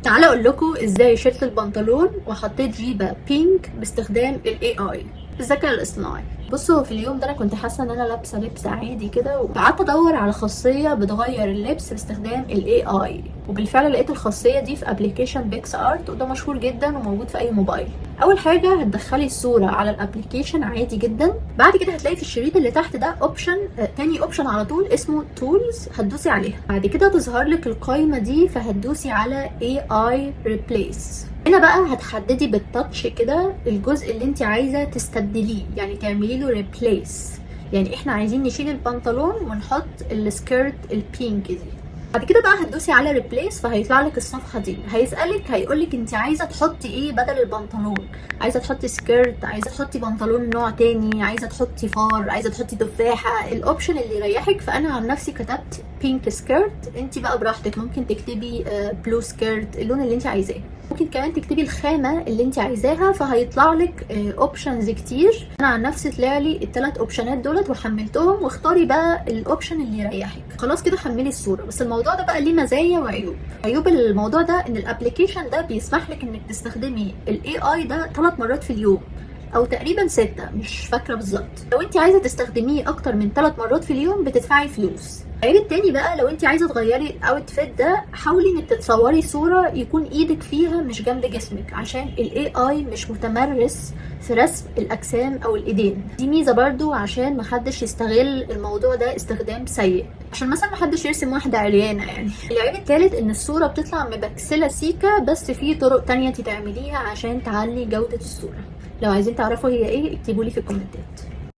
تعالى اقول لكم ازاي شلت البنطلون وحطيت جيبه بينك باستخدام الاي اي، الذكاء الاصطناعي. بصوا، في اليوم ده انا كنت حاسه ان انا لابسه لبس عادي كده، وقعدت ادور على خاصيه بتغير اللبس باستخدام الاي اي، وبالفعل لقيت الخاصيه دي في ابلكيشن بيكس ارت، وده مشهور جدا وموجود في اي موبايل. اول حاجه هتدخلي الصوره على الابلكيشن عادي جدا، بعد كده هتلاقي في الشريط اللي تحت ده اوبشن، تاني اوبشن على طول اسمه تولز، هتدوسي عليها. بعد كده تظهر لك القائمه دي، فهتدوسي على اي اي ريبليس. هنا بقى هتحددي بالتاتش كده الجزء اللي انت عايزه تستبدليه، يعني تعملي له ريبليس. يعني احنا عايزين نشيل البنطلون ونحط السكيرت البينك دي. بعد كده بقى هتدوسي على ريبليس، فهيطلع لك الصفحه دي. هيقولك انت عايزه تحطي ايه بدل البنطلون. عايزه تحطي سكيرت، عايزه تحطي بنطلون نوع تاني، عايزه تحطي فار، عايزه تحطي تفاحه، الاوبشن اللي يريحك. فانا عن نفسي كتبت بينك سكيرت، انت بقى براحتك، ممكن تكتبي بلو سكيرت، اللون اللي انت عايزاه. ممكن كمان تكتبي الخامه اللي انت عايزاها، فهيطلع لك اوبشنز كتير. انا عن نفسي طلع لي الثلاث اوبشنات دولت وحملتهم، واختاري بقى الاوبشن اللي يريحك. خلاص كده حملي الصوره. بس الموضوع ده بقى ليه مزايا وعيوب. عيوب الموضوع ده ان الابلكيشن ده بيسمح لك انك تستخدمي الاي اي ده 3 مرات في اليوم، او تقريبا 6، مش فاكره بالظبط. لو انت عايزه تستخدميه اكتر من 3 مرات في اليوم بتدفعي فلوس. العيب التاني بقى، لو انت عايزه تغيري الاوتفيت ده، حاولي انك تتصوري صوره يكون ايدك فيها مش جنب جسمك، عشان الاي اي مش متمرس في رسم الاجسام او الايدين. دي ميزه برضو عشان محدش يستغل الموضوع ده استخدام سيء، عشان مثلا محدش يرسم واحده عريانه يعني. العيب التالت ان الصوره بتطلع مبكسله سيكه، بس في طرق تانية تعمليها عشان تعلي جوده الصوره. لو عايزين تعرفوا هي ايه اكتبولي في الكومنتات.